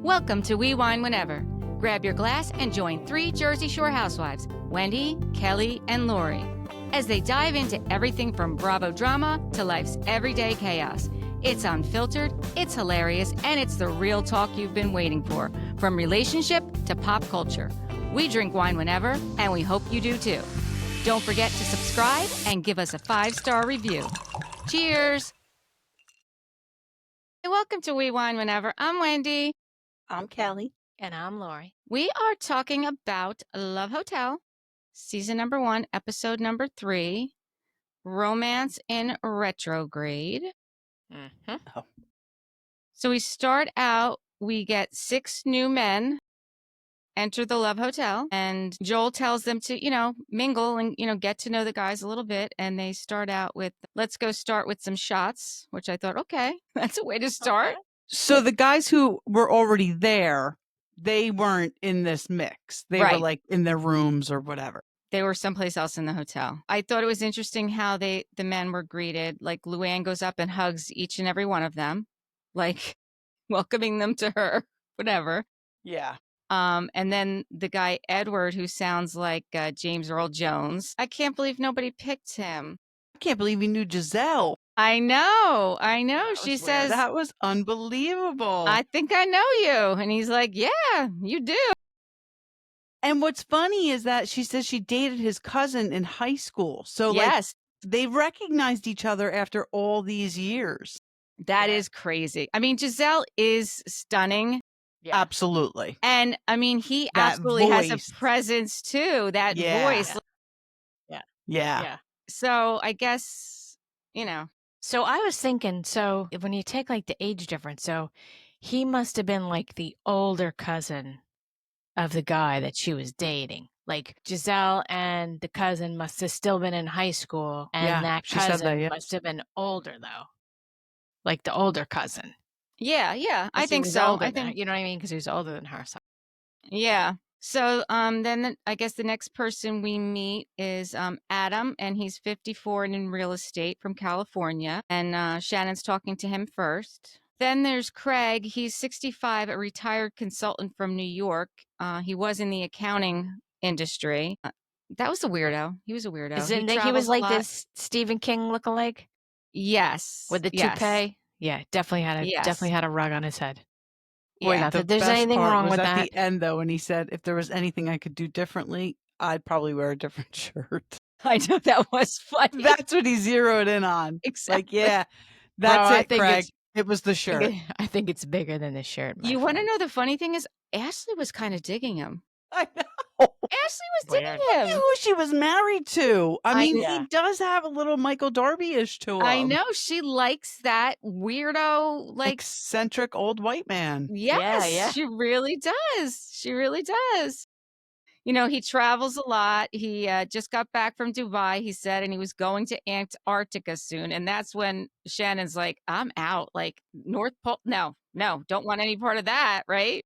Welcome to We Wine Whenever. Grab your glass and join three Jersey Shore housewives, Wendy, Kelly, and Lori, as they dive into everything from Bravo drama to life's everyday chaos. It's unfiltered, it's hilarious, and it's the real talk you've been waiting for, from relationship to pop culture. We drink wine whenever, and we hope you do too. Don't forget to subscribe and give us a 5-star review. Cheers! Welcome to We Wine Whenever. I'm Wendy. I'm Kelly. And I'm Lori. We are talking about Love Hotel, season number 1, episode number 3, Romance in Retrograde. Mm-hmm. Oh. So we start out, we get 6 new men enter the Love Hotel, and Joel tells them to, mingle and, get to know the guys a little bit. And they start out with, let's go start with some shots, which I thought, okay, that's a way to start. Okay. So the guys who were already there, they weren't in this mix. They were like in their rooms or whatever. They were someplace else in the hotel. I thought it was interesting how the men were greeted. Like Luann goes up and hugs each and every one of them, like welcoming them to her, whatever. Yeah. And then the guy, Edward, who sounds like James Earl Jones. I can't believe nobody picked him. I can't believe he knew Giselle. I know. She Swear, says, that was unbelievable. I think I know you. And he's like, yeah, you do. And what's funny is that she says she dated his cousin in high school. So yes, they recognized each other after all these years. That is crazy. I mean, Giselle is stunning. Yeah. Absolutely. And I mean, he that absolutely voice. has a presence too, that voice. Yeah. So I guess, So I was thinking, so when you take like the age difference, so he must have been like the older cousin of the guy that she was dating. Like Giselle and the cousin must have still been in high school, and that cousin must have been older though, like the older cousin. Yeah, I think so. I think you know what I mean, because he was older than her. So. Yeah. So then I guess the next person we meet is Adam, and he's 54 and in real estate from California. And Shannon's talking to him first. Then there's Craig. He's 65, a retired consultant from New York. He was in the accounting industry. That was a weirdo. He was a weirdo. Isn't he was like this Stephen King lookalike? Yes. With the toupee? Yeah, definitely had a rug on his head. Yeah. Not that there's anything wrong with that. At the end, though, when he said, if there was anything I could do differently, I'd probably wear a different shirt. I know, that was funny. That's what he zeroed in on. Exactly. Like, yeah, that's it, Craig. It was the shirt. I think it's bigger than the shirt. You want to know the funny thing is, Ashley was kind of digging him. I know. Ashley was digging him. Who she was married to. I mean, he does have a little Michael Darby-ish to him. I know. She likes that weirdo, like eccentric old white man. Yes, she really does. She really does. He travels a lot. He just got back from Dubai, he said, and he was going to Antarctica soon. And that's when Shannon's like, I'm out. Like, North Pole. No, don't want any part of that, right?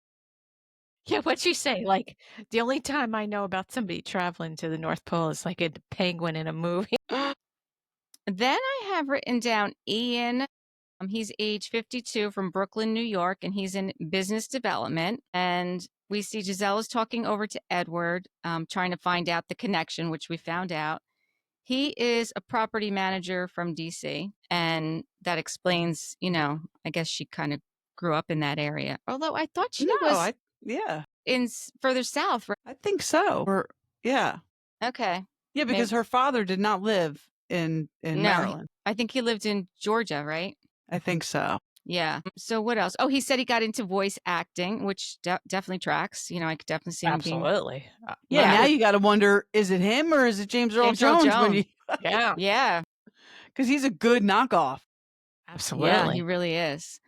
Yeah, what'd she say? Like, the only time I know about somebody traveling to the North Pole is like a penguin in a movie. Then I have written down Ian. He's age 52 from Brooklyn, New York, and he's in business development. And we see Giselle is talking over to Edward, trying to find out the connection, which we found out. He is a property manager from DC, and that explains, I guess she kind of grew up in that area. Although I thought she was in further south. Right? I think so. Okay. Yeah, because her father did not live in Maryland. I think he lived in Georgia, right? I think so. Yeah. So what else? Oh, he said he got into voice acting, which definitely tracks. I could definitely see him Absolutely. Now you got to wonder, is it him or is it James Earl Jones? Yeah. Because he's a good knockoff. Absolutely. Yeah, he really is.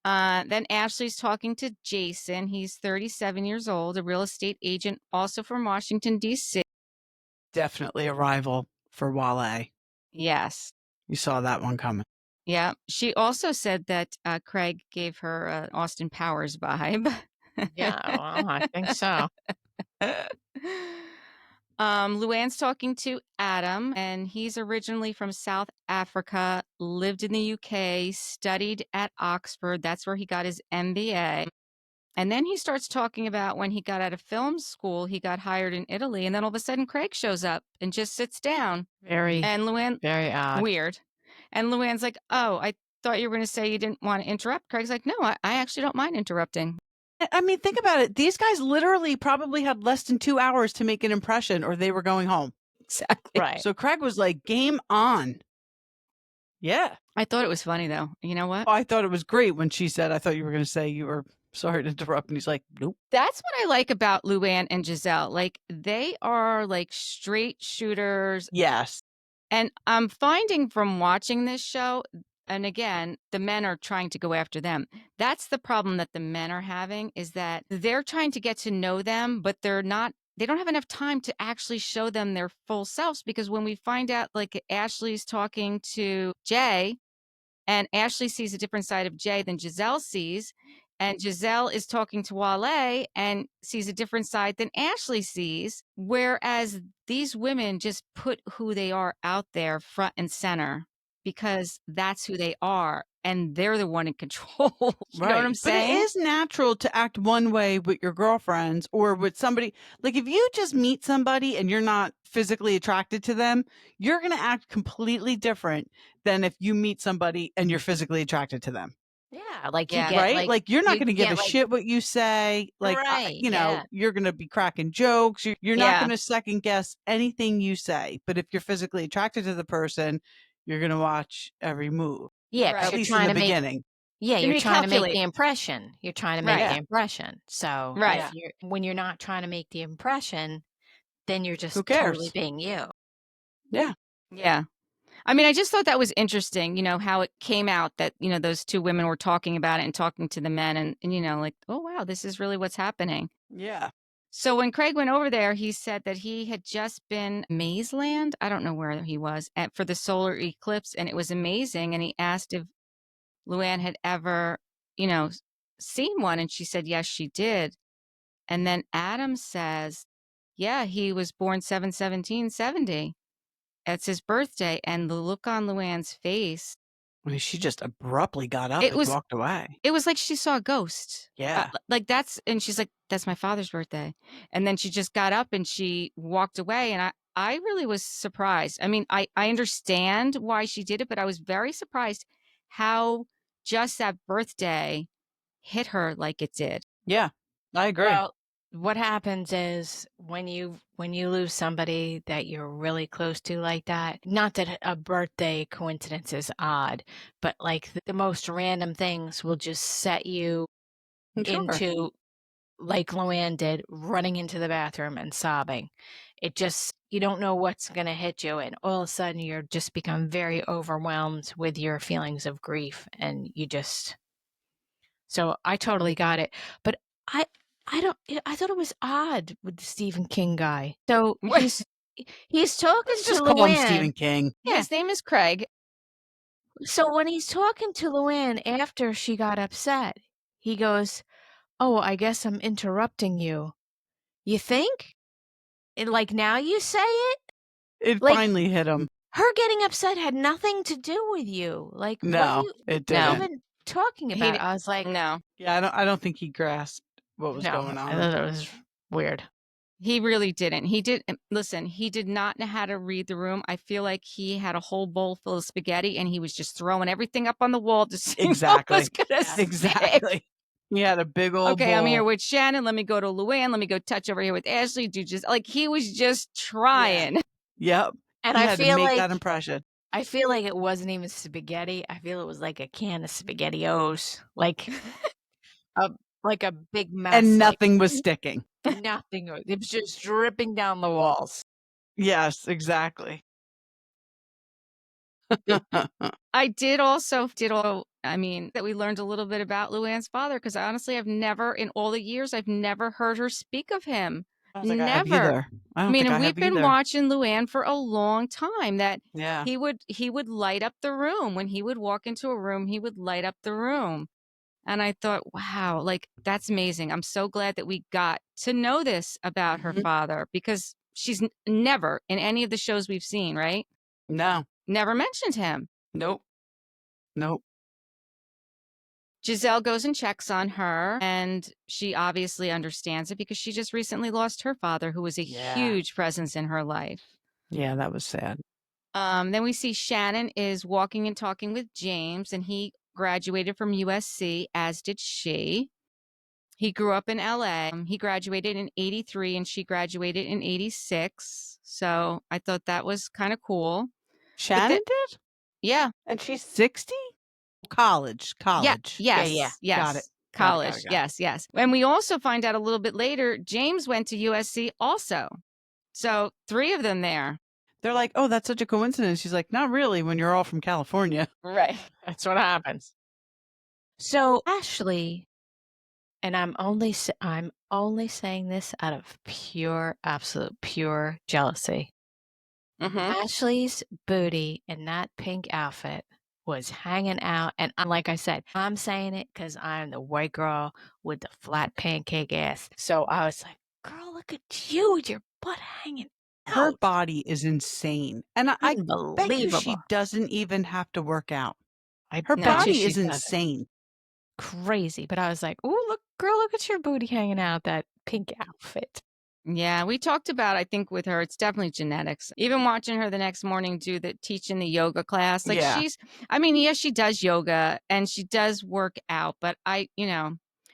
Then Ashley's talking to Jason. He's 37 years old, a real estate agent, also from Washington, D.C. Definitely a rival for Wale. Yes. You saw that one coming. Yeah. She also said that Craig gave her an Austin Powers vibe. Yeah, well, I think so. Luann's talking to Adam, and he's originally from South Africa, lived in the UK, studied at Oxford. That's where he got his MBA. And then he starts talking about when he got out of film school, he got hired in Italy, and then all of a sudden Craig shows up and just sits down. Very, And Luann, very odd. weird. And Luann's like, "Oh, I thought you were going to say you didn't want to interrupt." Craig's like, "No, I actually don't mind interrupting." I mean, think about it. These guys literally probably had less than 2 hours to make an impression or they were going home. Exactly. Right. So Craig was like, game on. Yeah. I thought it was funny, though. You know what? I thought it was great when she said, I thought you were going to say you were sorry to interrupt. And he's like, nope. That's what I like about Luann and Giselle. Like, they are like straight shooters. Yes. And I'm finding from watching this show, and again, the men are trying to go after them. That's the problem that the men are having, is that they're trying to get to know them, but they don't have enough time to actually show them their full selves, because when we find out, like, Ashley's talking to Jay, and Ashley sees a different side of Jay than Giselle sees, and Giselle is talking to Wale and sees a different side than Ashley sees, whereas these women just put who they are out there front and center because that's who they are, and they're the one in control. You know what I'm saying? But it is natural to act one way with your girlfriends or with somebody. Like if you just meet somebody and you're not physically attracted to them, you're going to act completely different than if you meet somebody and you're physically attracted to them. Yeah, like Yeah. you get Right? Like you're not you going to give get, a like- shit what you say. Like, Right, you know, yeah. you're going to be cracking jokes. You're not Yeah. going to second guess anything you say. But if you're physically attracted to the person, you're going to watch every move. Yeah, 'cause Right. At you're least in trying the to make beginning. yeah, You you're need to trying to make calculate. the impression. You're trying to Right. make Yeah. the impression. So Right. if you're when you're not trying to make the impression, then you're just Who totally cares? being you. Yeah. Yeah. I mean, I just thought that was interesting, how it came out that, those two women were talking about it and talking to the men and like, oh, wow, this is really what's happening. Yeah. So when Craig went over there, he said that he had just been Mazeland. I don't know where he was for the solar eclipse, and it was amazing. And he asked if Luann had ever, seen one, and she said, yes, she did. And then Adam says, yeah, he was born 7/17/70. It's his birthday, and the look on Luann's face, I mean, she just abruptly got up it and was walked away. it was like she saw a ghost. Yeah. Like and she's like, "That's my father's birthday." And then she just got up and she walked away, and I really was surprised. I mean, I understand why she did it, but I was very surprised how just that birthday hit her like it did. Yeah. I agree. Well, what happens is when you lose somebody that you're really close to like that, not that a birthday coincidence is odd, but like the most random things will just set you Sure. into, like Luann did, running into the bathroom and sobbing. It just, you don't know what's going to hit you, and all of a sudden you're just become very overwhelmed with your feelings of grief, and you just. So I totally got it, but I thought it was odd with the Stephen King guy. So he's talking Let's to just call him Luann. Stephen King. Yeah, his name is Craig. So when he's talking to Luann after she got upset, he goes, "Oh, I guess I'm interrupting you. You think? And like now you say it? It Like finally hit him. her getting upset had nothing to do with you. Like what No, it are you didn't. even talking He about?" di- I was like, No, Yeah, I don't think he grasped what was no, going I on. thought it was weird. he really didn't. Listen, he did not know how to read the room. I feel like he had a whole bowl full of spaghetti and he was just throwing everything up on the wall to see Exactly. what was going to stick. Exactly. He had a big old Okay, I'm here bowl. with Shannon. Let me go to Luann. Let me go touch over here with Ashley. Like he was just trying. Yep. And He I had to feel make like that impression. I feel like it wasn't even spaghetti. I feel it was like a can of SpaghettiOs, like a big mess, And like nothing was sticking. nothing. It was just dripping down the walls. Yes, exactly. I I mean, that we learned a little bit about Luann's father, because honestly, in all the years, I've never heard her speak of him. I don't think I have Never. either. I I don't mean, think and I we've have been either. watching Luann for a long time, that Yeah. he would light up the room. When he would walk into a room, he would light up the room. And I thought, wow, like that's amazing. I'm so glad that we got to know this about her Mhm. father, because she's never in any of the shows we've seen, right? No. Never mentioned him. Nope. Nope. Giselle goes and checks on her, and she obviously understands it because she just recently lost her father, who was a huge presence in her life. Yeah, that was sad. Then we see Shannon is walking and talking with James, and he graduated from USC, as did she. He grew up in LA. He graduated in 83 and she graduated in 86. So I thought that was kind of cool. Shannon did? Yeah. And she's 60? College. Yeah. Yes. Yeah. Yes. Got it. College. Yes. Yes. And we also find out a little bit later, James went to USC also. So 3 of them there. They're like, oh, that's such a coincidence. She's like, not really when you're all from California. Right. That's what happens. So Ashley, and I'm only saying this out of absolute pure jealousy. Ashley's booty in that pink outfit was hanging out, and like I said, I'm saying it because I'm the white girl with the flat pancake ass. So I was like, "Girl, look at you with your butt hanging out." Her body is insane, and I bet you Unbelievable. she doesn't even have to work out. I Her bet you body she is doesn't. insane. Crazy. But I was like, "Oh, look, girl, look at your booty hanging out that pink outfit." Yeah, we talked about, I think with her, it's definitely genetics. Even watching her the next morning teaching the yoga class, like Yeah. yes, she does yoga and she does work out, but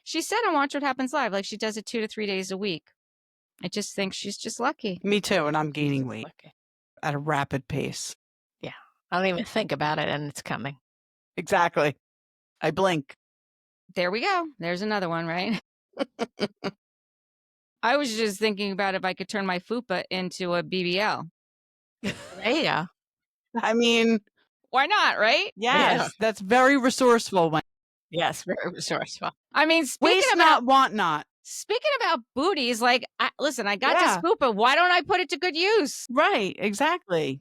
she said on Watch What Happens Live, like she does it 2 to 3 days a week. I just think she's just lucky. Me too, and I'm gaining weight Lucky. at a rapid pace. Yeah. I don't even think about it and it's coming. Exactly. I blink. There we go. There's another one, right? I was just thinking about if I could turn my fupa into a BBL. There you go. I mean, why not, right? Yes, that's very resourceful. Yes, very resourceful. I mean, Waste not, want not. Speaking about booties, like, listen, I got this fupa. Why don't I put it to good use? Right, exactly.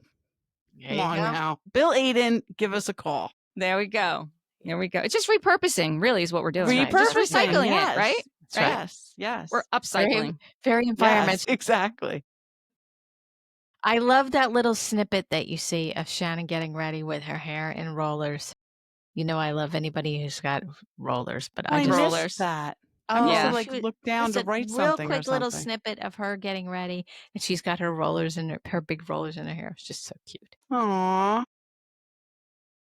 Come on now. Bill Aiden, give us a call. There we go. There we go. It's just repurposing, really, is what we're doing. Repurposing, Just recycling it, right? Yes, yes. We're upcycling. Very environmental. Yes, exactly. I love that little snippet that you see of Shannon getting ready with her hair in rollers. You know, I love anybody who's got rollers, but I just missed that. Oh, I must yeah. have like looked down to write something. Real quick little snippet of her getting ready, and she's got her rollers in her big rollers in her hair. It's just so cute. Aww.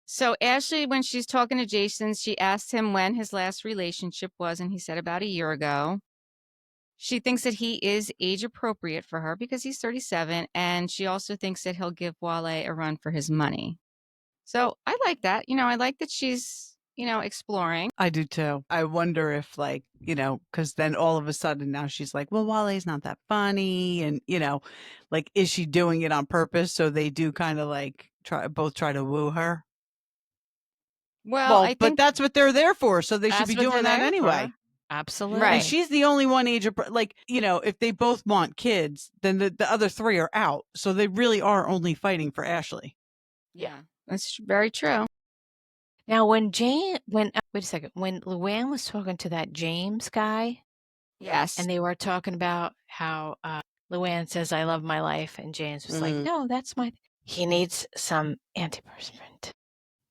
So Ashley, when she's talking to Jason, she asked him when his last relationship was, and he said about a year ago. She thinks that he is age appropriate for her because he's 37, and she also thinks that he'll give Wale a run for his money. So I like that. I like that she's, exploring. I do too. I wonder if because then all of a sudden now she's like, well, Wale's not that funny. And, is she doing it on purpose? So they do kind of try to woo her. Well, but that's what they're there for. So they should be doing that anyway. Absolutely. Right. And she's the only one if they both want kids, then the other 3 are out. So they really are only fighting for Ashley. Yeah, that's very true. Now, when wait a second, when Luann was talking to that James guy, yes, and they were talking about how Luann says, "I love my life," and James was like, "No, that's he needs some antiperspirant."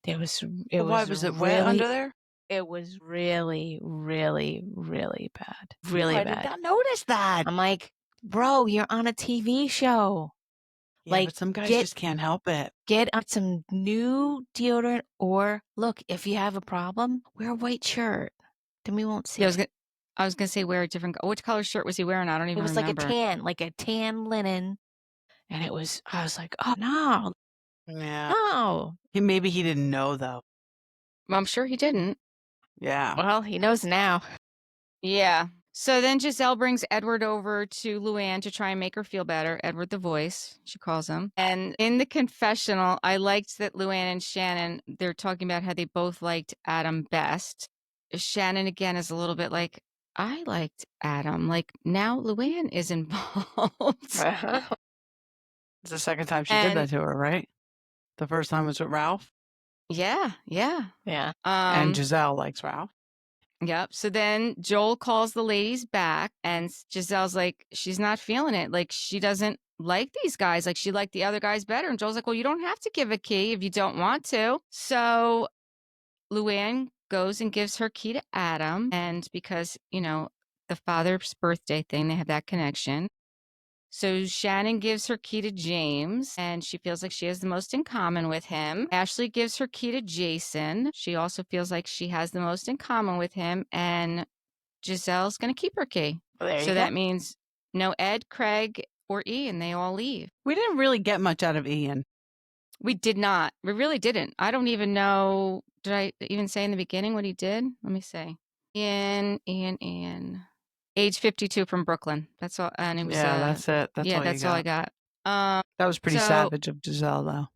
Why was it wet under there? It was really, really, really bad. Really bad. I did not notice that. I'm like, bro, you're on a TV show. Yeah, but some guys just can't help it. Get on some new deodorant, or look, if you have a problem, wear a white shirt. Then we won't see. Yeah, I was gonna say wear a different. Which color shirt was he wearing? I don't even remember. It was like a tan linen, and I was like, oh no, yeah, no. Maybe he didn't know though. Well, I'm sure he didn't. Yeah. Well, he knows now. Yeah. So then Giselle brings Edward over to Luann to try and make her feel better. Edward the voice, she calls him. And in the confessional, I liked that Luann and Shannon, they're talking about how they both liked Adam best. Shannon, again, is a little bit like, I liked Adam. Like, now Luann is involved. It's the second time she did that to her, right? The first time was with Ralph? Yeah. And Giselle likes Ralph. Yep. So then Joel calls the ladies back, and Giselle's like, she's not feeling it. Like, she doesn't like these guys. Like, she liked the other guys better. And Joel's like, well, you don't have to give a key if you don't want to. So Luann goes and gives her key to Adam, and because, the father's birthday thing, they have that connection. So Shannon gives her key to James, and she feels like she has the most in common with him. Ashley gives her key to Jason. She also feels like she has the most in common with him, and Giselle's going to keep her key. Well, there you So go. that means no Ed, Craig, or Ian. They all leave. We didn't really get much out of Ian. We did not. We really didn't. I don't even know. Did I even say in the beginning what he did? Let me say. Ian. Age 52 from Brooklyn. That's all. And it was, that's it. That's yeah, all that's you all I got. got. That was pretty So, savage of Giselle, though.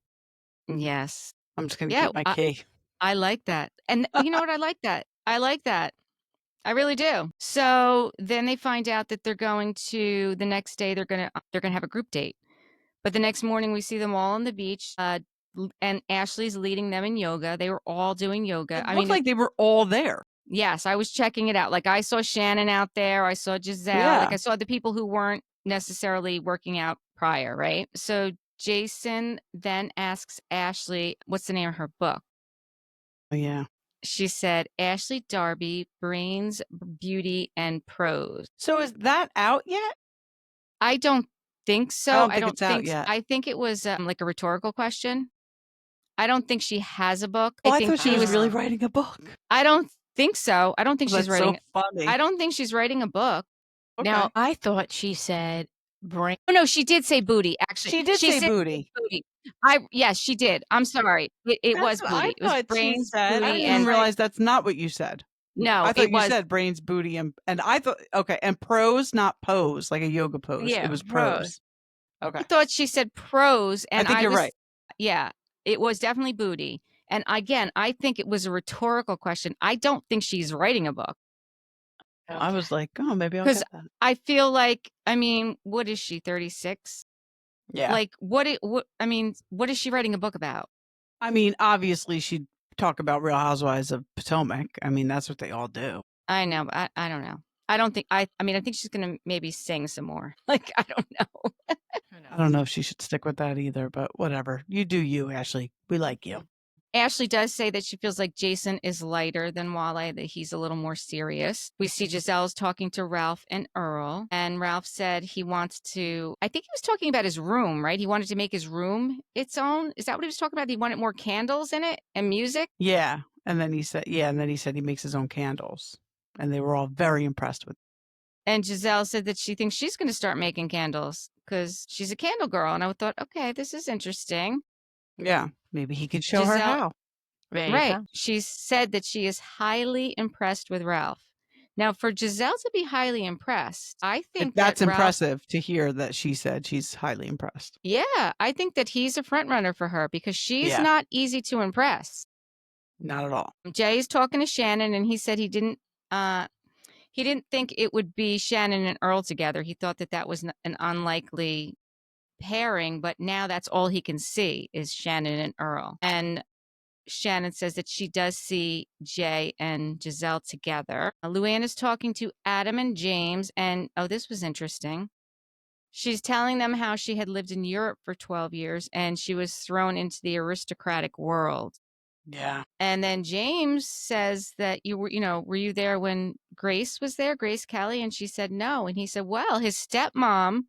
yes. I'm just going to Yeah, keep my key. I like that. And you know what? I like that. I like that. I really do. So then they find out that they're going to the next day. They're gonna have a group date. But the next morning, we see them all on the beach, and Ashley's leading them in yoga. They were all doing yoga. It looked like they were all there. Yes, I was checking it out. Like I saw Shannon out there. I saw Giselle. Like Yeah. I saw the people who weren't necessarily working out prior, right? So Jason then asks Ashley, "What's the name of her book?" Oh, yeah. She said, "Ashley Darby, Brains, Beauty, and Prose." So is that out yet? I don't think so. I don't think it's out yet. I think it was like a rhetorical question. I don't think she has a book. Oh, I I think thought she was really writing a book. I don't think so. I don't think she's That's so writing. funny. I don't think she's writing a book. Okay. Now, I thought she said brain. Oh no, she did say booty. Actually, She did say said booty. booty. Yes, she did. I'm sorry. It was That's what booty. I It was thought she brains, said. I booty, didn't even and realize that's not what you said. no, I it thought you was said brains, booty, and I thought, okay, and prose, not pose, like a yoga pose. Yeah, It was prose. prose. Okay. I thought she said prose, and I think you're right. Yeah, it was definitely booty. And again, I think it was a rhetorical question. I don't think she's writing a book. I was like, oh, maybe I'll Because get that. I feel like, I mean, what is she, 36? Yeah. Like, what is she writing a book about? I mean, obviously she'd talk about Real Housewives of Potomac. I mean, that's what they all do. I know, but I don't know. I don't think, I mean, I think she's going to maybe sing some more. Like, I don't know. I don't know if she should stick with that either, but whatever. You do you, Ashley. We like you. Ashley does say that she feels like Jason is lighter than Wale, that he's a little more serious. We see Giselle's talking to Ralph and Earl, and Ralph said he wants to, I think he was talking about his room, right? He wanted to make his room its own. Is that what he was talking about? He wanted more candles in it and music? Yeah. And then he said, he makes his own candles. And they were all very impressed with. And Giselle said that she thinks she's going to start making candles because she's a candle girl. And I thought, okay, this is interesting. Yeah. Maybe he could show her Giselle- how. There you Right. go. She said that she is highly impressed with Ralph. Now, for Giselle to be highly impressed, I think That's that Ralph, impressive to hear that she said she's highly impressed. yeah, I think that he's a front runner for her because she's Yeah. not easy to impress. Not at all. Jay's talking to Shannon, and he said he didn't think it would be Shannon and Earl together. He thought that was an unlikely pairing, but now that's all he can see is Shannon and Earl. And Shannon says that she does see Jay and Giselle together. Luann is talking to Adam and James, and this was interesting. She's telling them how she had lived in Europe for 12 years and she was thrown into the aristocratic world. Yeah. And then James says that were you there when Grace was there, Grace Kelly? And she said no. And he said, well, his stepmom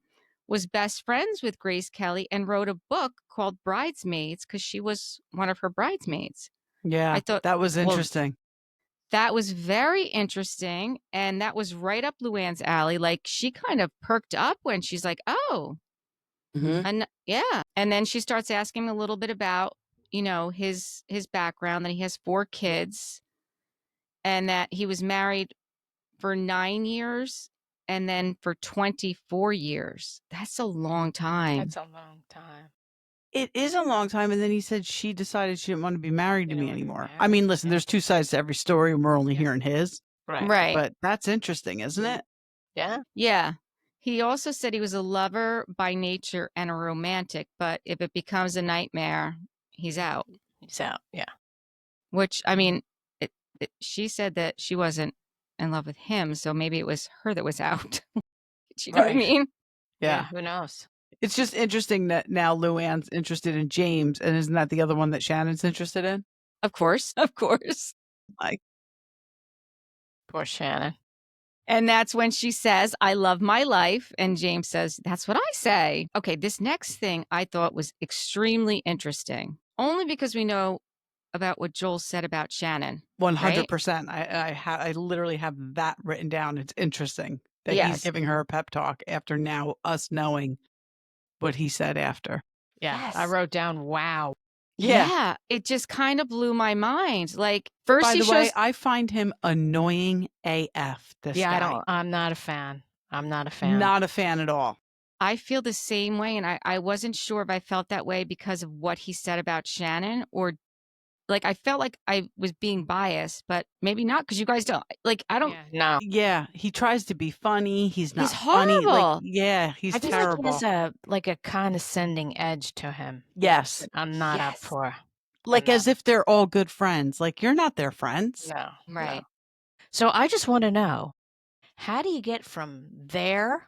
was best friends with Grace Kelly and wrote a book called Bridesmaids because she was one of her bridesmaids. Yeah. I thought that was interesting. That was very interesting. And that was right up Luann's alley. Like she kind of perked up when she's like, oh, and yeah. And then she starts asking him a little bit about, his background, that he has 4 kids and that he was married for 9 years and then for 24 years. That's a long time. That's a long time. It is a long time. And then he said she decided she didn't want to be married to me anymore. I mean, listen, there's 2 sides to every story and we're only hearing his. Right. But that's interesting, isn't it? Yeah. Yeah. He also said he was a lover by nature and a romantic, but if it becomes a nightmare, he's out. He's out. Yeah. Which, I mean, she said that she wasn't in love with him, so maybe it was her that was out. Do you know what I mean? Yeah. Who knows? It's just interesting that now Luann's interested in James, and isn't that the other one that Shannon's interested in? Of course. Of course. Like, Poor Shannon. And that's when she says, I love my life. And James says, that's what I say. Okay, this next thing I thought was extremely interesting, only because we know about what Joel said about Shannon. 100%. I literally have that written down. It's interesting that he's Yes. giving her a pep talk after now us knowing what he said after. Yeah, Yes. I wrote down, wow. Yeah, it just kind of blew my mind. Like, first By he the way, shows. I find him annoying AF, this Yeah, guy. I'm not a fan. I'm not a fan. Not a fan at all. I feel the same way, and I wasn't sure if I felt that way because of what he said about Shannon, or like I felt like I was being biased, but maybe not, because you guys don't like. I don't. Yeah, no. Yeah, he tries to be funny. He's not He's funny. Like, horrible. yeah, he's I feel terrible. like he has a condescending edge to him. Yes. that I'm not up Yes. for. Like as if they're all good friends. Like, you're not their friends. No. Right. No. So I just want to know, how do you get from there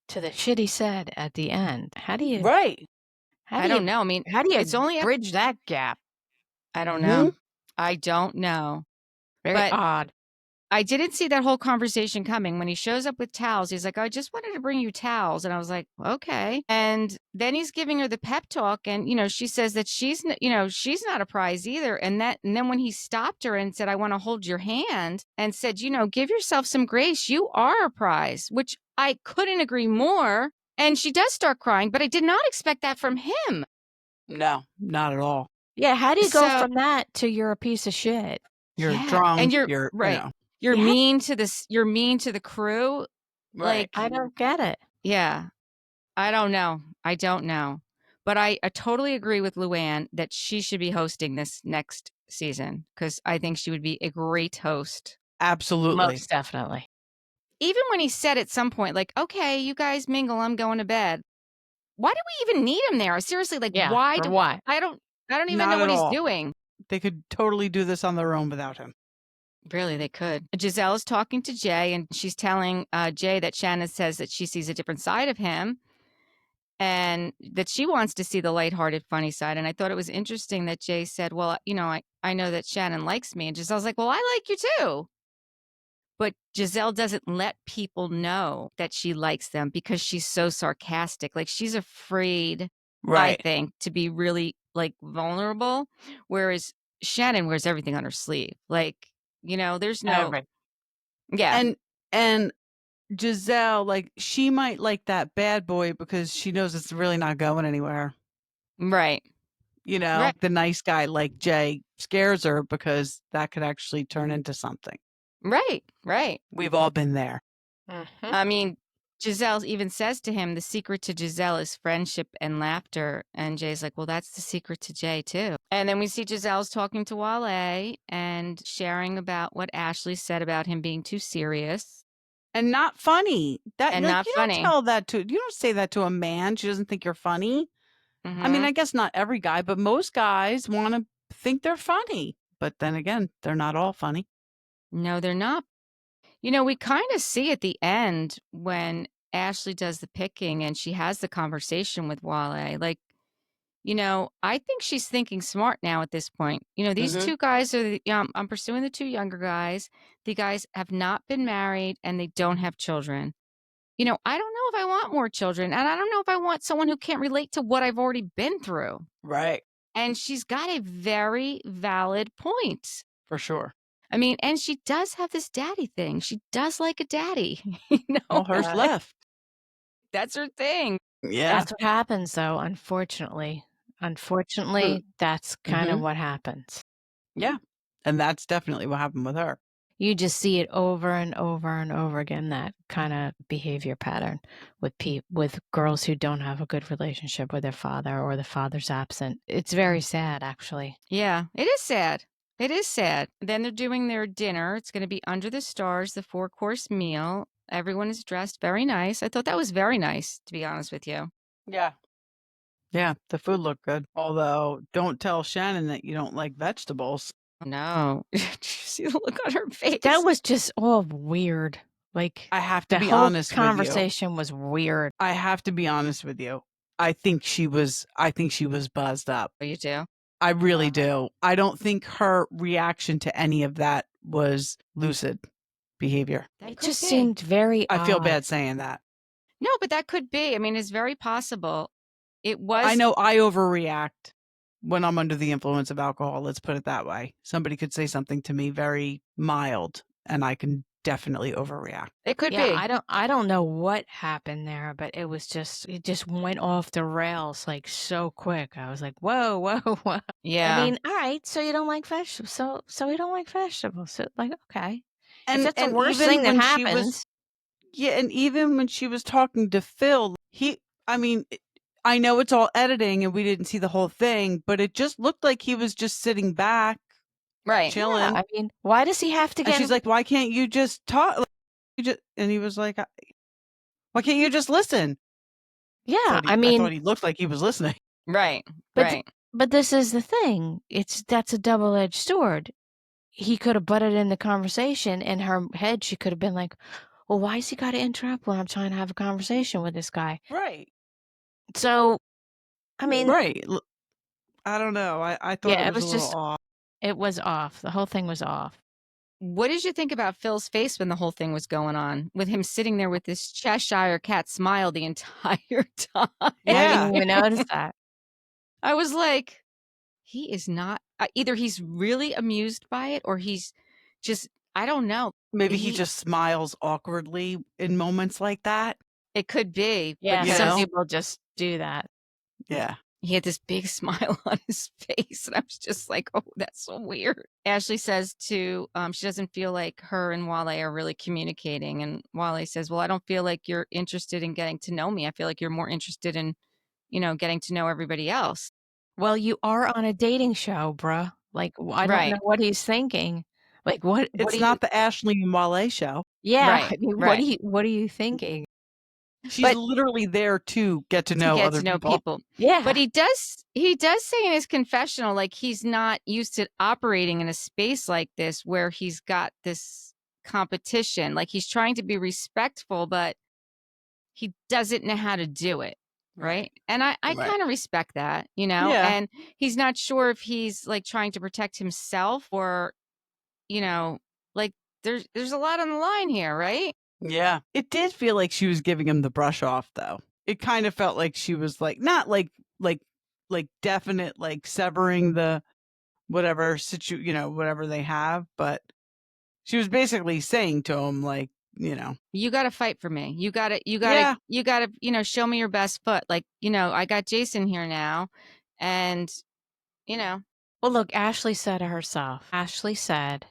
to the shit he said at the end? How do you? Right. I don't know. I mean, How do you it's only bridge that gap? I don't Mhm. know. I don't know. Very But odd. I didn't see that whole conversation coming. When he shows up with towels, he's like, I just wanted to bring you towels. And I was like, okay. And then he's giving her the pep talk. And, she says that she's not a prize either. And then when he stopped her and said, I want to hold your hand, and said, give yourself some grace. You are a prize, which I couldn't agree more. And she does start crying, but I did not expect that from him. No, not at all. Yeah, how do you go So- from that to you're a piece of shit? You're Yeah, drunk. and you're right. You're Yeah. mean to this. You're mean to the crew. Right. Like, I don't get it. yeah. I don't know. I don't know. But I totally agree with Luann that she should be hosting this next season, because I think she would be a great host. Absolutely. Most definitely. Even when he said at some point, like, okay, you guys mingle, I'm going to bed. Why do we even need him there? Seriously, like, Yeah. why? Why? I don't even Not know what at he's all. doing. They could totally do this on their own without him. Really, they could. Giselle is talking to Jay, and she's telling Jay that Shannon says that she sees a different side of him, and that she wants to see the lighthearted, funny side. And I thought it was interesting that Jay said, well, I know that Shannon likes me. And Giselle's like, well, I like you too. But Giselle doesn't let people know that she likes them because she's so sarcastic. Like, she's afraid, I think, to be really, like, vulnerable. Whereas Shannon wears everything on her sleeve. Like, there's no, yeah. And Giselle, like, she might like that bad boy because she knows it's really not going anywhere. Right. Right. The nice guy like Jay scares her because that could actually turn into something. Right. Right. We've all been there. Mm-hmm. I mean, Giselle even says to him, the secret to Giselle is friendship and laughter. And Jay's like, well, that's the secret to Jay, too. And then we see Giselle's talking to Wale and sharing about what Ashley said about him being too serious. And not funny. And not funny. You don't say that to a man. She doesn't think you're funny. Mhm. I mean, I guess not every guy, but most guys want to think they're funny. But then again, they're not all funny. No, they're not. We kind of see at the end when Ashley does the picking and she has the conversation with Wale. Like, I think she's thinking smart now at this point. These Mhm. two guys are, I'm pursuing the two younger guys. The guys have not been married and they don't have children. I don't know if I want more children, and I don't know if I want someone who can't relate to what I've already been through. Right. And she's got a very valid point. For sure. I mean, and she does have this daddy thing. She does like a daddy. Well, hers left. That's her thing. Yeah. That's what happens, though, unfortunately. Unfortunately, that's kind of what happens. Yeah. And that's definitely what happened with her. You just see it over and over and over again, that kind of behavior pattern with girls who don't have a good relationship with their father, or the father's absent. It's very sad, actually. Yeah, it is sad. It is sad. Then they're doing their dinner. It's going to be under the stars, the 4-course meal. Everyone is dressed very nice. I thought that was very nice, to be honest with you. Yeah. Yeah, the food looked good. Although, don't tell Shannon that you don't like vegetables. No. Did you see the look on her face? That was just all weird. Like, I have to the be whole honest with you. conversation was weird. I have to be honest with you. I think she was buzzed up. Oh, you do? I really do. I don't think her reaction to any of that was lucid behavior. That It could just be. seemed very I feel odd. bad saying that. No, but that could be. I mean, it's very possible. It was. I know I overreact when I'm under the influence of alcohol. Let's put it that way. Somebody could say something to me very mild, and I can definitely overreact. It could Yeah, be. I don't know what happened there, but it just went off the rails like so quick. I was like, whoa, whoa, whoa. Yeah. I mean, all right, so you don't like vegetables. So you don't like vegetables. So like, okay. If And that's the worst even thing that when she was happens. and even when she was talking to Phil, I know it's all editing and we didn't see the whole thing, but it just looked like he was just sitting back, Right. Yeah, chilling. I mean, why does he have to And get she's like, "Why can't you just talk?" And he was like, "Why can't you just listen?" Yeah, I I mean, thought he looked like he was listening. Right. but Right. but this is the thing. That's a double-edged sword. He could have butted in the conversation. In her head, she could have been like, well, why has he got to interrupt when I'm trying to have a conversation with this guy? Right. So, I mean, Right. I don't know. I thought yeah, it it was a was little just, off. it was off. The whole thing was off. What did you think about Phil's face when the whole thing was going on, with him sitting there with this Cheshire cat smile the entire time? I Yeah. didn't even notice that. I was like, he is not. Either he's really amused by it, or he's just. I don't know. Maybe he just smiles awkwardly in moments like that. It could be, Yeah, but You some know? people just do that. Yeah. he had this big smile on his face, and I was just like, "Oh, that's so weird." Ashley says she doesn't feel like her and Wale are really communicating, and Wale says, "Well, I don't feel like you're interested in getting to know me. I feel like you're more interested in, getting to know everybody else." Well, you are on a dating show, bruh. Like, I don't know Right, what he's thinking. Like, what It's do you, not the Ashley and Wale show. yeah, right, I mean, right. what are you thinking? She's But literally there to get to to know get other to know people. people. Yeah. But he does say in his confessional, like, he's not used to operating in a space like this where he's got this competition. Like, he's trying to be respectful, but he doesn't know how to do it. Right. And I Right. kind of respect that, Yeah. and he's not sure if he's like trying to protect himself or, like there's a lot on the line here, right? Yeah. It did feel like she was giving him the brush off though. It kind of felt like she was like not like definite like severing the whatever whatever they have, but she was basically saying to him like, You got to fight for me. Yeah. You got to, show me your best foot. Like, I got Jason here now, and, you know, Well, look, Ashley said it herself. Ashley said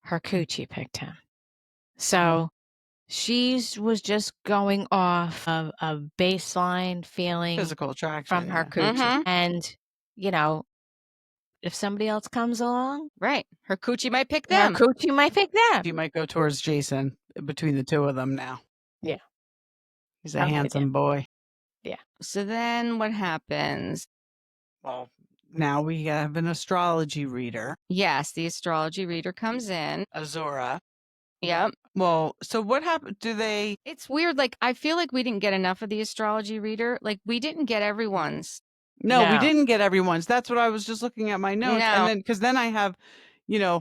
her coochie picked him. So she was just going off of a baseline feeling Physical attraction. from her Yeah. coochie. Mhm. And, if somebody else comes along, right. Her coochie might pick her them. coochie might pick them. She might go towards Jason between the two of them now. Yeah. He's a Okay, handsome boy. So then what happens? Well, now we have an astrology reader, Yes, the astrology reader comes in. Azora. Yep. Well, so what happened? It's weird. Like, I feel like we didn't get enough of the astrology reader. Like, we didn't get everyone's. No, we No. didn't get everyone's. That's what I was just looking at my notes. No. And then, because then I have,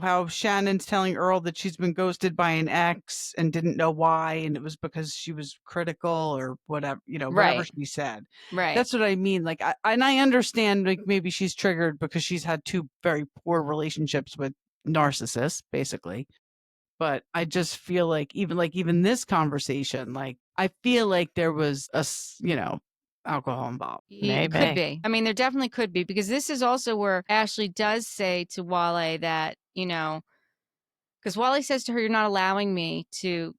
how Shannon's telling Earl that she's been ghosted by an ex and didn't know why. And it was because she was critical or whatever, whatever Right. she said. Right. That's what I mean. Like, and I understand, like, maybe she's triggered because she's had two very poor relationships with narcissists, basically. But I just feel like even this conversation, like, I feel like there was alcohol involved. It could be. I mean, there definitely could be, because this is also where Ashley does say to Wale that, because Wale says to her, "You're not allowing me to,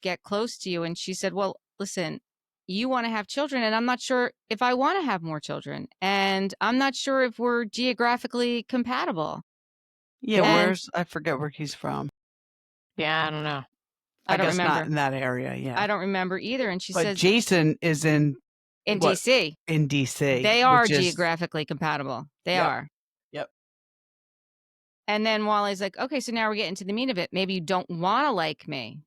get close to you." And she said, "Well, listen, you want to have children, and I'm not sure if I want to have more children. And I'm not sure if we're geographically compatible." Yeah, And I forget where he's from. Yeah, I don't know. I don't guess not remember. in that area, yeah. I don't remember either. And she But says, Jason is in in what? DC. In DC. They are which is geographically compatible. They Yep. are. Yep. And then Wally's like, "Okay, so now we're getting to the meat of it. Maybe you don't want to like me."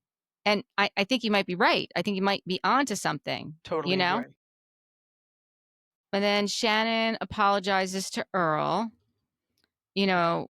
And I think you might be right. I think you might be onto something. Totally agree. And then Shannon apologizes to Earl, you know,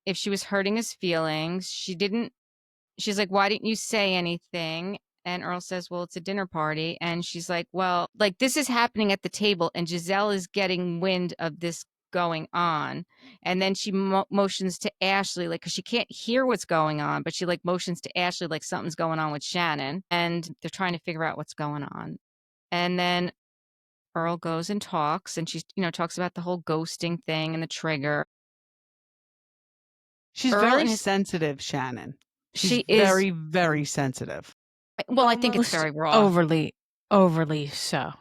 if she was hurting his feelings. She's like, "Why didn't you say anything?" And Earl says, "Well, it's a dinner party." And she's like, "Well, like this is happening at the table, and Giselle is getting wind of this going on." And then she motions to Ashley, like, because she can't hear what's going on, but she like motions to Ashley, like something's going on with Shannon, and they're trying to figure out what's going on. And then Earl goes and talks, and she, talks about the whole ghosting thing and the trigger. She's Earl very and his sensitive, Shannon. She's she is very, very sensitive. well, I think it's Almost very raw. overly so.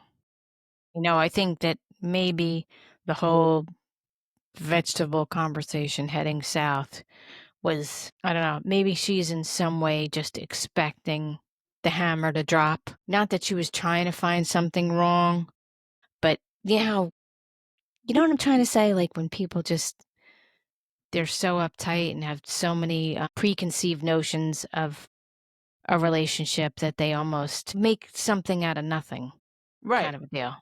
I think that maybe the whole vegetable conversation heading south was, I don't know, maybe she's in some way just expecting the hammer to drop. Not that she was trying to find something wrong, but you know what I'm trying to say? Like when people just, they're so uptight and have so many preconceived notions of a relationship that they almost make something out of nothing Right. kind of a deal. I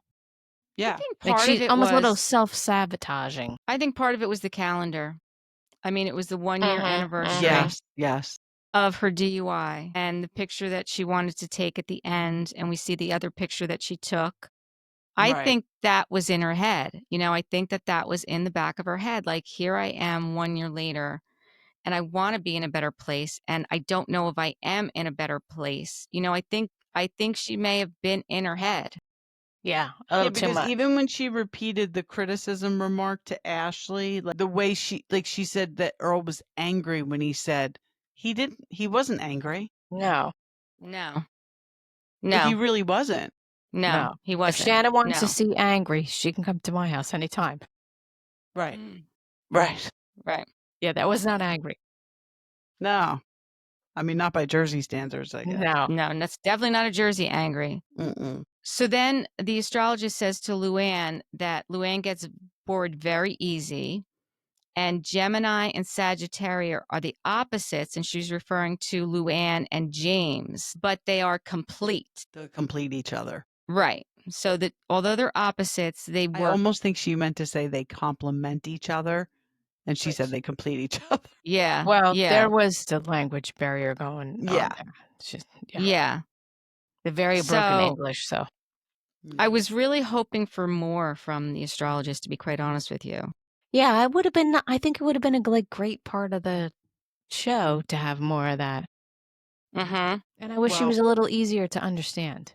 Yeah. think Like part of she's it almost a little was self-sabotaging. I think part of it was the calendar. I mean, it was the 1-year anniversary Yes. of her DUI and the picture that she wanted to take at the end, and we see the other picture that she took. I Right. think that was in her head. I think that was in the back of her head. Like, here I am 1 year later, and I want to be in a better place, and I don't know if I am in a better place. I think she may have been in her head. Yeah, a Yeah, little too because much. even when she repeated the criticism remark to Ashley, like the way she said that Earl was angry when he said he wasn't angry. No, No. Like he No. really wasn't. No, no. he If wasn't. Shannon wants to No. see angry, she can come to my house anytime. Right. Mm. Right. Right. Yeah, that was not angry. No. I mean, not by Jersey standards, I guess. No. No, and that's definitely not a Jersey angry. Mm-mm. So then the astrologist says to Luann that Luann gets bored very easy, and Gemini and Sagittarius are the opposites, and she's referring to Luann and James, but they are complete. To complete each other. Right. So that although they're opposites, they I work. almost think she meant to say they complement each other, and she said they complete each other. Yeah. Well, Yeah. there was the language barrier going Yeah. on there. It's just, Yeah. the very broken So English. So I was really hoping for more from the astrologist, to be quite honest with you. yeah, I think it would have been a great part of the show to have more of that. Mm-hmm. And I wish she Well- was a little easier to understand.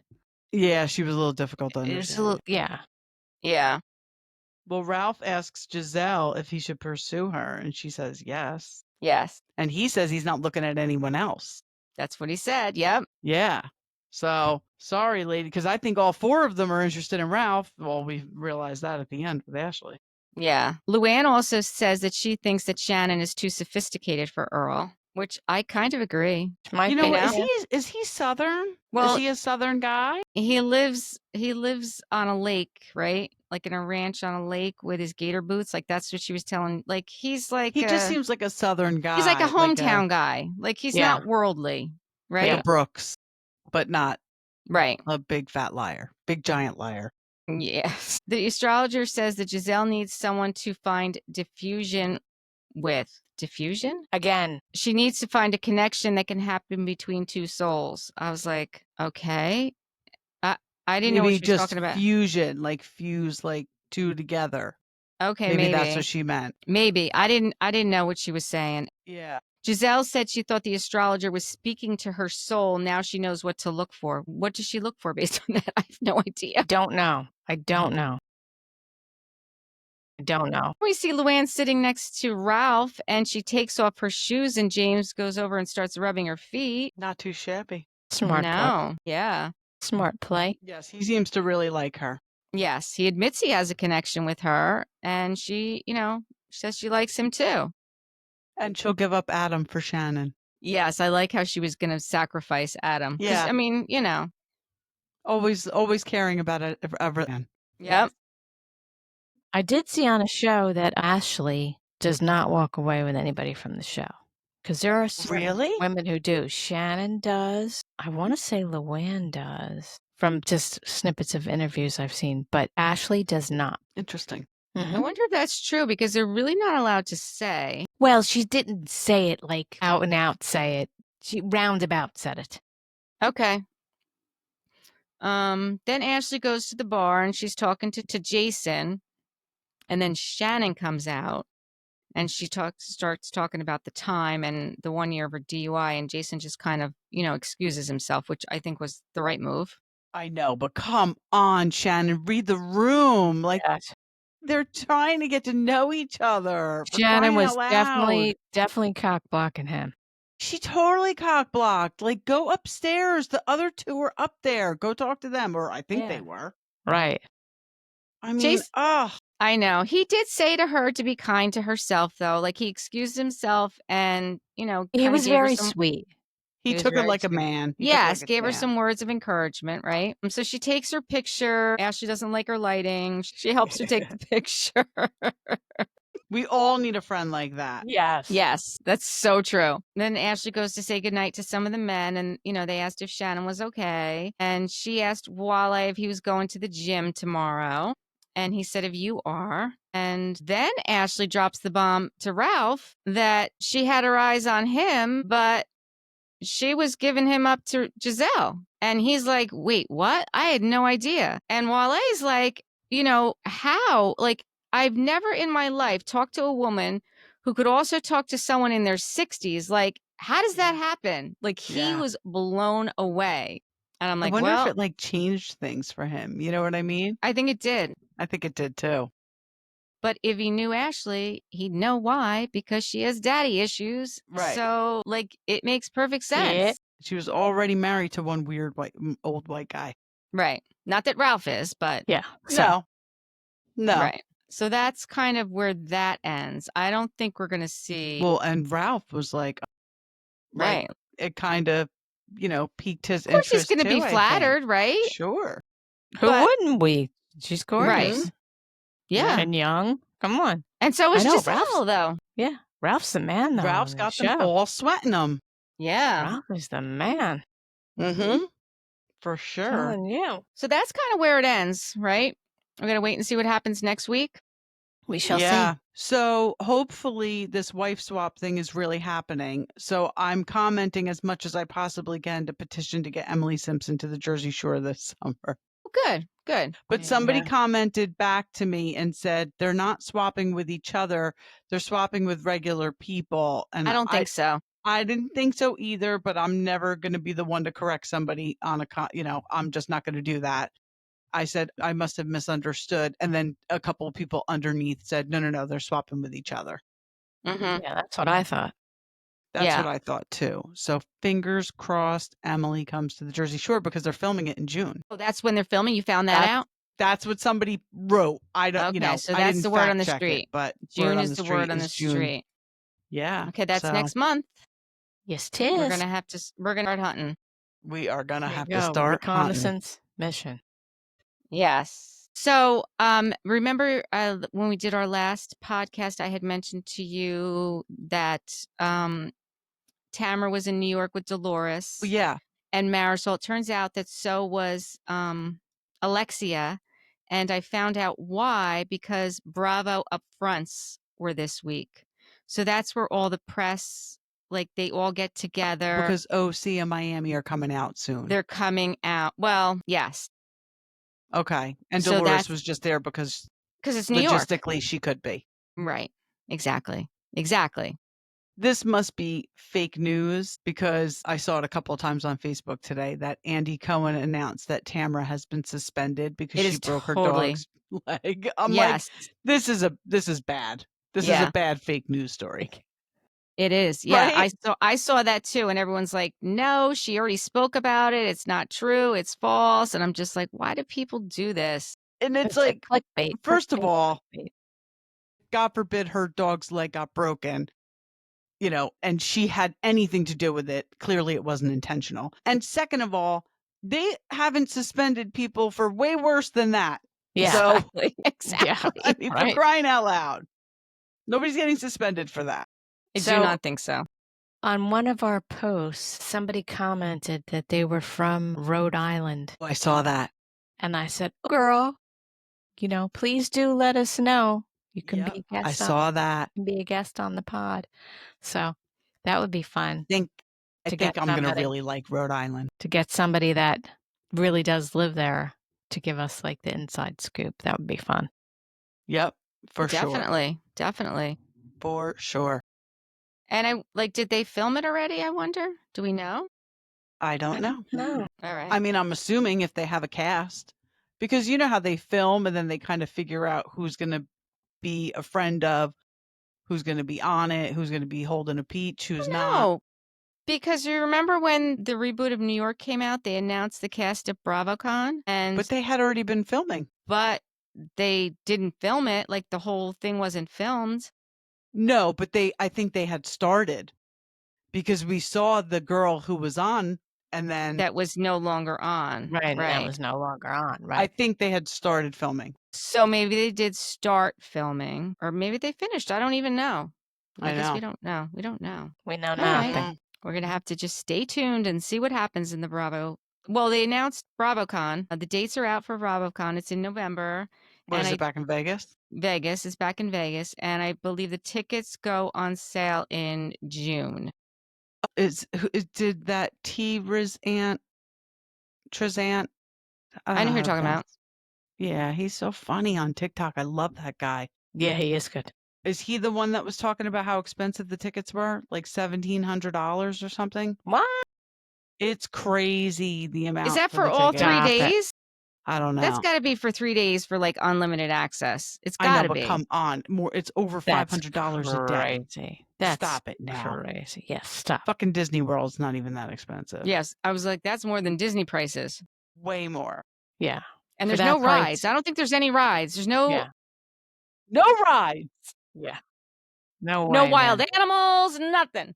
Yeah, she was a little difficult to It's a understand. little, yeah. Yeah. Well, Ralph asks Giselle if he should pursue her, and she says yes. Yes. And he says he's not looking at anyone else. That's what he said. Yep. Yeah. So sorry, lady, because I think all 4 of them are interested in Ralph. Well, we realized that at the end with Ashley. Yeah. Luann also says that she thinks that Shannon is too sophisticated for Earl, which I kind of agree. You know what? opinion. Is he Southern? Well- is he a Southern guy? He lives on a lake, right? Like in a ranch on a lake with his gator boots. Like that's what she was telling. Like he's like He just seems like a Southern guy. he's like a hometown guy. Like he's Yeah. not worldly, like right? a Brooks, but not Right. a big fat liar, big giant liar. Yes. The astrologer says that Giselle needs someone to find diffusion with. Diffusion? Again, She needs to find a connection that can happen between two souls. I was like, okay. I didn't know what Maybe she was just talking about. fusion, like fuse like 2 together. Okay, Maybe that's what she meant. Maybe. I didn't know what she was saying. Yeah. Giselle said she thought the astrologer was speaking to her soul. Now she knows what to look for. What does she look for based on that? I have no idea. I don't know. I don't know. We see Luann sitting next to Ralph, and she takes off her shoes, and James goes over and starts rubbing her feet. Not too shabby. Smart play. No. Yeah. Smart play. Yes, he seems to really like her. Yes. He admits he has a connection with her, and she, says she likes him too. And she'll give up Adam for Shannon. Yes. I like how she was going to sacrifice Adam. 'Cause, Yeah. I mean, Always caring about it everything. Yep. I did see on a show that Ashley does not walk away with anybody from the show. Because there are certain Really? women who do. Shannon does. I want to say Luann does. From just snippets of interviews I've seen. But Ashley does not. Interesting. I wonder if that's true because they're really not allowed to say. Well, she didn't say it like out and out say it. She roundabout said it. Okay. Then Ashley goes to the bar and she's talking to Jason, and then Shannon comes out and she starts talking about the time and the 1 year of her DUI, and Jason just kind of, excuses himself, which I think was the right move. I know, but come on, Shannon, read the room. Like, Yes. they're trying to get to know each other. For Shannon crying was out loud. definitely cock blocking him. She totally cock blocked. Like, go upstairs. The other two are up there. Go talk to them. Or I think they were. Right. I mean, I know. He did say to her to be kind to herself, though. Like, he excused himself and, He kinda was gave her very some. sweet. he was took it very like a sweet. man. He took it Yes, like gave her some words of encouragement, right? So she takes her picture. Ashley doesn't like her lighting. She helps her take the picture. We all need a friend like that. Yes. Yes, that's so true. Then Ashley goes to say goodnight to some of the men, and they asked if Shannon was okay, and she asked Wale if he was going to the gym tomorrow, and he said, if you are. And then Ashley drops the bomb to Ralph that she had her eyes on him, but she was giving him up to Giselle. And he's like, wait, what? I had no idea. And Wale's like, how? Like, I've never in my life talked to a woman who could also talk to someone in their 60s. Like, how does that happen? Like, he was blown away. And I'm I like, wonder if well, it like changed things for him. You know what I mean? I think it did. I think it did too. But if he knew Ashley, he'd know why, because she has daddy issues. Right. So, like, it makes perfect sense. Yeah. She was already married to one weird old white guy. Right. Not that Ralph is, but. Yeah. So. No. Right. So that's kind of where that ends. I don't think we're going to see. Well, and Ralph was like, right. It kind of, piqued his Of course, he's interest going to too, be I think. flattered, right? Sure. Who But- wouldn't we? She's gorgeous. Right. Yeah. And young. Come on. And so is I know, Giselle, though. Yeah. Ralph's the man, though. Ralph's got them all sweating them. Yeah. Ralph is the man. Mm-hmm. For sure. Telling you. So that's kind of where it ends, right? We're going to wait and see what happens next week. We shall Yeah. see. So hopefully this wife swap thing is really happening. So I'm commenting as much as I possibly can to petition to get Emily Simpson to the Jersey Shore this summer. Good. But somebody Yeah. commented back to me and said they're not swapping with each other. They're swapping with regular people. And I don't think so. I didn't think so either, but I'm never going to be the one to correct somebody on I'm just not going to do that. I said, I must have misunderstood. And then a couple of people underneath said, no, they're swapping with each other. Mm-hmm. Yeah, that's what I thought. That's what I thought too. So fingers crossed Emily comes to the Jersey Shore because they're filming it in June. Oh, that's when they're filming? You found that out? That's what somebody wrote. I don't, Okay, so I that's didn't the word on the fact check street. it, but June is the word on the June. street. Yeah. Okay, that's so next month. Yes, it is. We're going to start hunting. We are going to There you have go. to start hunting. Reconnaissance mission. Yes. So, remember when we did our last podcast, I had mentioned to you that Tamara was in New York with Dolores. Yeah. And Marisol. It turns out that so was Alexia. And I found out why, because Bravo upfronts were this week. So that's where all the press, like, they all get together. Because OC and Miami are coming out soon. They're coming out. Well, yes. Okay. And So Dolores that's- was just there because it's New York. logistically she could be. Right. Exactly. This must be fake news because I saw it a couple of times on Facebook today that Andy Cohen announced that Tamara has been suspended because It she is broke her totally- dog's leg. I'm Yes. like, this is bad. This is Yeah. a bad fake news story. It is. Yeah. Right? I saw that too. And everyone's like, no, she already spoke about it. It's not true. It's false. And I'm just like, why do people do this? And it's a like, clickbait. first of all, clickbait. God forbid her dog's leg got broken, and she had anything to do with it. Clearly it wasn't intentional. And second of all, they haven't suspended people for way worse than that. Yeah. So, Exactly. I mean, for crying out loud, nobody's getting suspended for that. I do So- not think so. On one of our posts, somebody commented that they were from Rhode Island. Oh, I saw that. And I said, girl, please do let us know. You can Yep, be a I guest on saw that. be a guest on the pod. So that would be fun I to think get I'm gonna somebody really like Rhode Island. that really does live there to give us like the inside scoop. That would be fun. Yep, for sure, Definitely. for sure. And did they film it already, I wonder? Do we know? I don't know. No. All right. I mean, I'm assuming if they have a cast, because you know how they film and then they kind of figure out who's gonna be a friend of, who's gonna be on it, who's gonna be holding a peach, who's not. No, because you remember when the reboot of New York came out, they announced the cast at BravoCon, But they had already been filming. but they didn't film it, like the whole thing wasn't filmed. No, but I think they had started because we saw the girl who was on and then That was no longer on. Right. And that Right. was no longer on. I Right. think they had started filming. So maybe they did start filming, or maybe they finished. I don't even know. I I guess we know. don't know. We don't know. We know All right. nothing. We're going to have to just stay tuned and see what happens in the Bravo. Well, they announced BravoCon. The dates are out for BravoCon. It's in November. What And is it back in Vegas? Vegas is back in Vegas. And I believe the tickets go on sale in June. Did that Trizant? I know who you're talking about. Yeah, he's so funny on TikTok. I love that guy. Yeah, he is good. Is he the one that was talking about how expensive the tickets were? Like $1,700 or something? What? It's crazy the amount Is that for for the all ticket. 3 Stop it. days? I don't know. That's got to be for 3 days for like unlimited access. It's I got know, to but be. come on. It's over That's $500 a day. crazy. That's Stop it now. crazy. Yes, stop. Fucking Disney World's not even that expensive. Yes. I was like, that's more than Disney prices. Way more. Yeah. And For there's that no price. rides. I don't think there's any rides. There's no Yeah. No rides. Yeah. No way. no wild man. animals, nothing.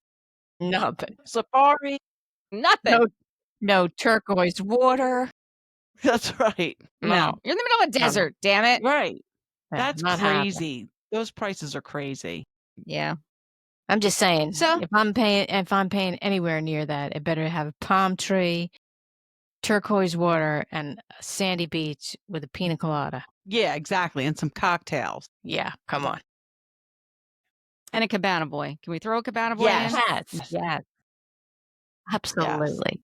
Nothing. Safari. Nothing. No turquoise water. That's right. No. You're in the middle of a desert, damn it. Right. Yeah, That's not happening. crazy. Those prices are crazy. Yeah. I'm just saying. So- if I'm paying anywhere near that, it better have a palm tree, turquoise water, and a sandy beach with a pina colada. Yeah, exactly. And some cocktails. Yeah, come on. And a cabana boy. Can we throw a cabana boy Yes. in? Yes. Absolutely.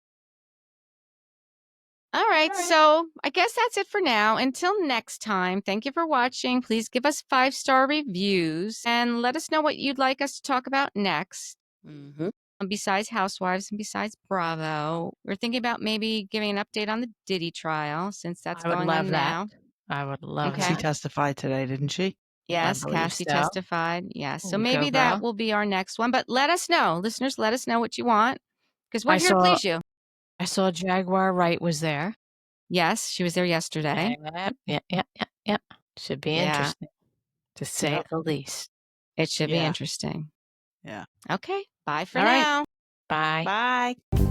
All right. So I guess that's it for now. Until next time, thank you for watching. Please give us 5-star reviews and let us know what you'd like us to talk about next. Mm-hmm. Besides Housewives and besides Bravo, we're thinking about maybe giving an update on the Diddy trial since that's I would going love on that. now. I would love Okay. She that. testified today, didn't she? Yes, believe Cassie so. testified. Yes. So Go, maybe that girl. will be our next one. But let us know. Listeners, let us know what you want because we're I here to saw- please you. I saw Jaguar Wright was there. Yes, she was there yesterday. Yeah. Should be Yeah. interesting, to say Yep. the least. It should be Yeah. interesting. Yeah. Okay. Bye for All right. now. Bye. Bye.